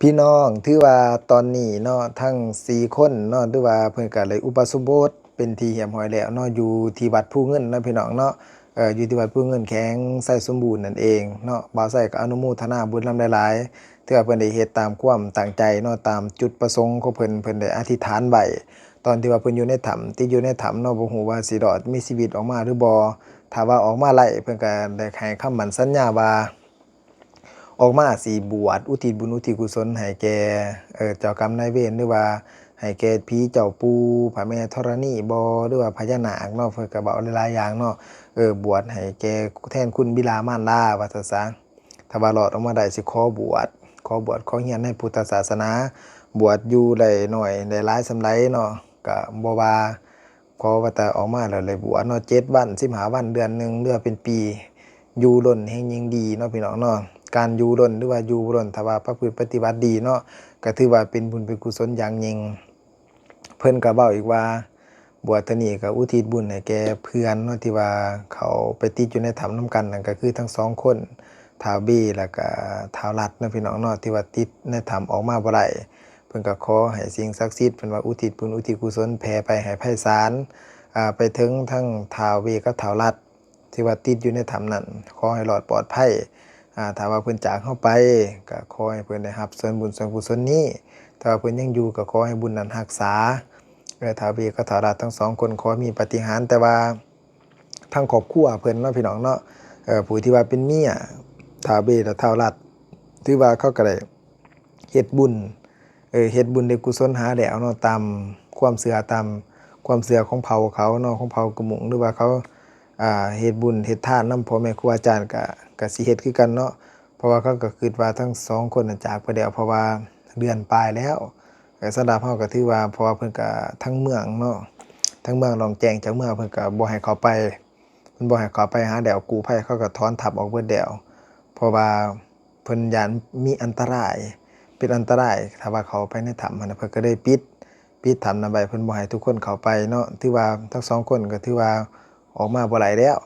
พี่น้องถือว่าตอนนี้เนาะทั้ง4คนเนาะถือว่าเพิ่นก็เลยอุปสมบทเป็นที่เรียบร้อยแล้วเนาะอยู่ที่วัดภูเงินเนาะพี่น้องเนาะอยู่ที่วัดภูเงินแขวงไสสมบูรณ์นั่นเองเนาะบ่าวไสก็อนุโมทนาบุญนำหลายๆถือว่าเพิ่นได้เฮ็ดตามความตั้งใจเนาะตามจุดประสงค์ของเพิ่นได้อธิษฐานไว้ตอนที่ว่าเพิ่นอยู่ในถ้ำติดอยู่ในถ้ำเนาะบ่ฮู้ว่าสิรอดมีชีวิตออกมาหรือบ่ถ้าว่าออกมาได้เพิ่นก็ได้ให้คำมั่นสัญญาว่าออกมาสิบวชอุทิศบุญอุทิศกุศลให้แก่เจ้ากรรมนายเวรหรือว่าให้แก่ผีเจ้าปู่พระแม่ธรณีบ่หรือว่าพญานาคเนาะเพิ่นก็เว้าหลายๆอย่างเนาะบวชให้แก่แทนคุณบิดามารดาว่าซั่นซะถ้าว่ารอดออกมาได้สิขอบวชขอเรียนในพุทธศาสนาบวชอยู่ได้น้อยได้หลายส่ำใดเนาะก็บ่ว่าขอว่าแต่ออกมาแล้วได้บวชเนาะ7วัน15วันเดือนหนึ่งหรือว่าเป็นปีอยู่ล้นแฮ่งยิ่งดีเนาะพี่น้องเนาะ การอยู่ร่นหรือว่าอยู่บ่ร่นถ้าว่าประพฤติปฏิบัติดีเนาะก็ถือว่าเป็นบุญเป็นกุศลอย่างยิ่งเพิ่นก็เว้าอีกว่าบวชเท่านี้ก็อุทิศบุญให้แก่เพื่อนเนาะที่ว่าเขาไปติดอยู่ในถ้ำนำกันนั่นก็คือทั้ง2คนท้าวบี้แล้วก็ท้าวลัดเนาะพี่น้องเนาะที่ว่าติดในถ้ำออกมาบ่ได้เพิ่นก็ขอให้สิ่งศักดิ์สิทธิ์เพิ่นว่าอุทิศบุญอุทิศกุศลแผ่ไปให้ไพศาลไปถึงทั้งท้าวบี้กับท้าวลัดที่ว่าติดอยู่ในถ้ำนั้นขอให้รอดปลอดภัย ถ้าว่าเพิ่นจากเราไปก็ขอให้เพิ่นได้รับส่วนบุญส่วนกุศลนี้ถ้าว่าเพิ่นยังอยู่ก็ขอให้บุญนั้นรักษาท้าวเวสกับท้าวราชทั้ง2คนขอมีปาฏิหาริย์แต่ว่าทางครอบครัวเพิ่นเนาะพี่น้องเนาะผู้ที่ว่าเป็นเมียท้าวเวสและท้าวราชถือว่าเขาก็ได้เฮ็ดบุญเฮ็ดบุญได้กุศลหาแล้วเนาะตามความเชื่อตามความเชื่อของเผ่าเขาเนาะของเผ่ากะหมุงหรือว่าเขา เฮ็ดบุญเฮ็ดทานนำพ่อแม่ครูอาจารย์ก็สิเฮ็ดคือกันเนาะเพราะว่าเขาก็คิดว่าทั้ง2คนน่ะจากไปแล้วเพราะว่าเดือนปลายแล้วสำหรับเราก็ถือว่าเพราะว่าเพิ่นก็ทั้งเมืองเนาะทั้งเมืองหนองแจ้งจากเมืองเพิ่นก็บ่ให้เข้าไปเพิ่นบ่ให้เข้าไปหาแดวกู้ภัยเขาก็ถอนทัพออกเบิดแล้วเพราะว่าเพิ่นย้านมีอันตรายเป็นอันตรายถ้าว่าเข้าไปในถ้ำหั้นน่ะเพิ่นก็ได้ปิดถ้ำนั้นไว้เพิ่นบ่ให้ทุกคนเข้าไปเนาะถือว่าทั้ง2คนก็ถือว่า ออกมาบ่ไหลแล้ว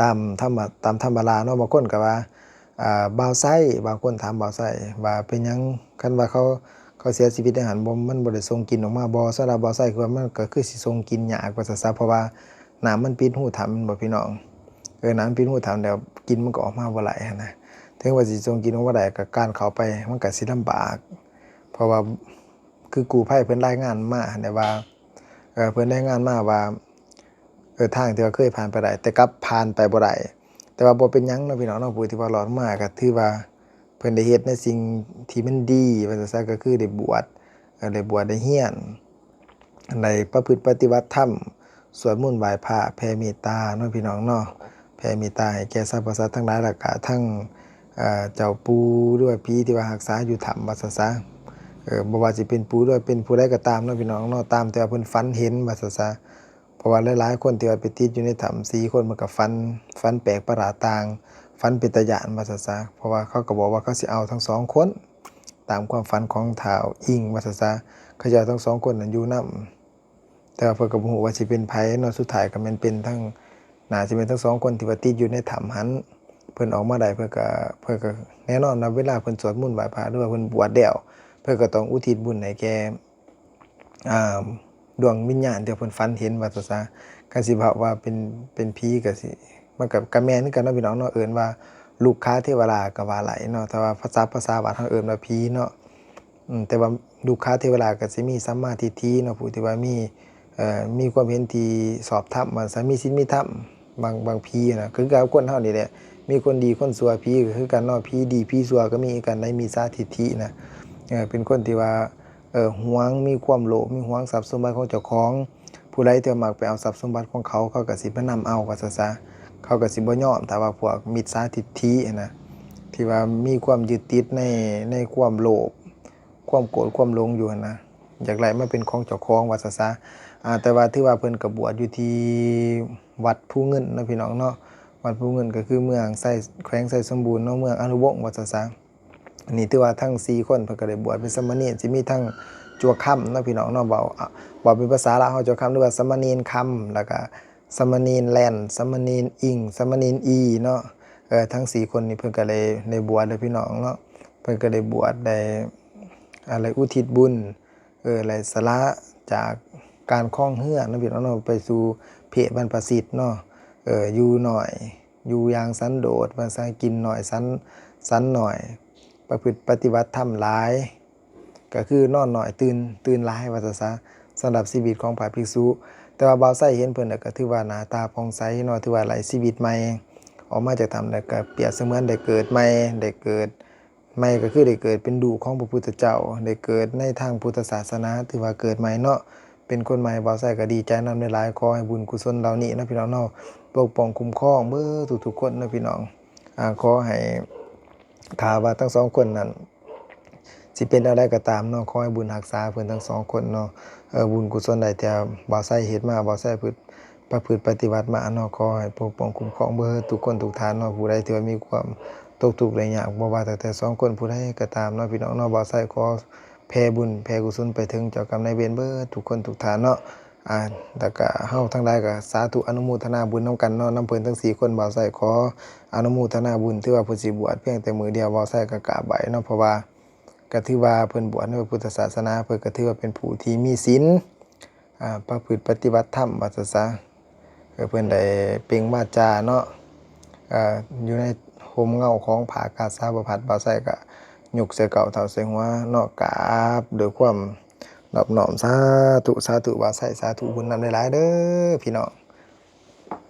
ตามธรรมดาเนาะบางคนก็ว่าบ่าวไส้บางคนถามบ่าวไส้ว่าเป็นหยังคันว่าเขาเสียชีวิตในหั้นบ่มันบ่ได้ส่งกลิ่นออกมาบ่สำหรับบ่าวไส้คือว่ามันก็คือสิส่งกลิ่นยากว่าซั่นซะเพราะว่าน้ำมันปิดหูถ้ำแม่นบ่พี่น้องน้ำมันปิดหูถ้ำแล้วกลิ่นมันก็ออกมาบ่ไหลหั้นนะถึงว่าสิส่งกลิ่นออกมาได้ก็การเข้าไปมันก็สิลำบากเพราะว่าคือกู้ภัยเพิ่นรายงานมาได้ว่าเพิ่นรายงานมาว่า ทางที่ว่าเคยผ่านไปได้แต่กลับผ่านไปบ่ได้แต่ว่าบ่เป็นหยังเนาะพี่น้องเนาะผู้ที่ว่ารอดมาก็ถือว่าเพิ่นได้เฮ็ดในสิ่งที่มันดีว่าซั่นซะก็คือได้บวชได้เรียนได้ประพฤติปฏิบัติธรรมสวดมนต์ไหว้พระแผ่เมตตาเนาะพี่น้องเนาะแผ่เมตตาให้แก่สรรพสัตว์ทั้งหลายแล้วก็ทั้งเจ้าปู่หรือว่าผีที่ว่ารักษาอยู่ถ้ำว่าซั่นซะบ่ว่าสิเป็นปู่หรือว่าเป็นผู้ใดก็ตามเนาะพี่น้องเนาะตามแต่ว่าเพิ่นฝันเห็นว่าซั่นซะ เพราะว่าหลายๆคนที่ว่าไปติดอยู่ในถ้ำ4คนมันก็ฝันแปลกประหลาดต่างฝันเป็นตาย้านว่าซั่นซะเพราะว่าเขาก็บอกว่าเขาสิเอาทั้ง2คนตามความฝันของท้าวอิ้งว่าซั่นซะเขาจะเอาทั้ง2คนนั้นอยู่นำแต่ว่าเพิ่นก็บ่ฮู้ว่าสิเป็นไผเนาะสุดท้ายก็แม่นเป็นทั้งน่าสิเป็นทั้ง2คนที่ว่าติดอยู่ในถ้ำหั้นเพิ่นออกมาได้เพิ่นก็แน่นอนว่าเวลาเพิ่นสวดมนต์ไหว้พระหรือว่าเพิ่นบวชแล้วเพิ่นก็ต้องอุทิศบุญให้แก่อ่า ดวงวิญญาณที่เพิ่นฝันเห็นว่าซั่นซะคันสิว่าเป็นผีก็สิมันก็แม่นคือกันเนาะพี่น้องเนาะเอิ้นว่าลูกค้าเทวราชก็ว่าหลายเนาะแต่ว่าภาษาบ้านเฮาเอิ้นว่าผีเนาะแต่ว่าลูกค้าเทวราชก็สิมีสัมมาทิฏฐิเนาะผู้ที่ว่ามีความเห็นที่ชอบธรรมว่าซั่นมีศีลมีธรรมบางผีน่ะคือกับคนเฮานี่แหละมีคนดีคนชั่วผีก็คือกันเนาะผีดีผีชั่วก็มีคือกันในมิจฉาทิฏฐิน่ะเป็นคนที่ว่า หวงมีความโลภมีหวงทรัพย์สมบัติของเจ้าของผู้ใดที่มักไปเอาทรัพย์สมบัติของเขาเขาก็สิมานำเอาว่าซั่นซะเขาก็สิบ่ยอมแต่ว่าพวกมิจฉาทิฏฐินะที่ว่ามีความยึดติดในความโลภความโกรธความหลงอยู่หั้นนะอยากได้มาเป็นของเจ้าของว่าซั่นซะแต่ว่าถือว่าเพิ่นก็บวชอยู่ที่วัดภูเงินเนาะพี่น้องเนาะวัดภูเงินก็คือเมืองไสแขวงไสสมบูรณ์เนาะเมืองอนุวงศ์ว่าซั่นซะ อันนี้ถือว่าทั้ง4คนเพิ่นก็ได้บวชเป็นสามเณรสิมีทั้งจั่วค่ำเนาะพี่น้องเนาะเว้าเป็นภาษาลาวเฮาจั่วค่ำหรือว่าสามเณรค่ำแล้วก็สามเณรแล่นสามเณรอิ้งสามเณรอีเนาะทั้ง4คนนี้เพิ่นก็เลยได้บวชเด้อพี่น้องเนาะ เพิ่นก็ได้บวชได้อะไรอุทิศบุญอะไรสละจากการครองเรือนเนาะพี่น้องเนาะไปสู่เพศบรรพชิตเนาะอยู่น้อยอยู่อย่างสันโดษว่าซะกินน้อยสันน้อยประพฤติปฏิบัติธรรมหลายก็คือนอนน้อยตื่นหลายว่าซะสำหรับชีวิตของพระภิกษุแต่ว่าบ่าวไส้เห็นเพิ่นก็ถือว่าหน้าตาผ่องใสเนาะถือว่าหลายชีวิตใหม่ออกมาจากถ้ำแล้วก็เปรียบเสมือนได้เกิดใหม่ได้เกิดใหม่ก็คือได้เกิดเป็นลูกของพระพุทธเจ้าได้เกิดในทางพุทธศาสนาถือว่าเกิดใหม่เนาะเป็นคนใหม่บ่าวไส้ก็ดีใจนำหลายๆขอให้บุญกุศลเหล่านี้เนาะพี่น้องเนาะปกป้องคุ้มครองเบิดทุกๆคนเนาะพี่น้องขอให้ถ้าว่าทั้งสองคนนั้นสิเป็นอะไรก็ตามเนาะขอให้บุญรักษาเพิ่นทั้งสองคนเนาะบุญกุศลใดที่บ่าวไส้เฮ็ดมาบ่าวไส้ประพฤติปฏิบัติมาเนาะขอให้ปกป้องคุ้มครองเบิดทุกคนทุกท่านเนาะผู้ใดที่ว่ามีความตกทุกข์ได้ยากบ่ว่าแต่สองคนผู้ใดก็ตามเนาะพี่น้องเนาะบ่าวไส้ขอแผ่บุญแผ่กุศลไปถึงเจ้ากรรมนายเวรเบิดทุกคนทุกท่านเนาะแล้วก็เฮาทั้งหลายก็สาธุอนุโมทนาบุญนำกันเนาะนำเพิ่นทั้ง4คนบ่าวไส้ขออนุโมทนาบุญถือว่าเพิ่นสิบวชเพียงแต่มื้อเดียวบ่าวไส้ก็กราบไหว้เนาะเพราะว่าก็ถือว่าเพิ่นบวชในพระพุทธศาสนาเพิ่นก็ถือว่าเป็นผู้ที่มีศีลประพฤติปฏิบัติธรรมว่าซะเพิ่นได้เปล่งวาจาเนาะอยู่ในห่มเงาของผากาสาวพัดบ่าวไส้ก็ยกใส่เก้าเท้าใส่หัวเนาะกราบด้วยความนอบน้อมสาธุบ่าวไส้สาธุบุญนำหลายๆเด้อพี่น้อง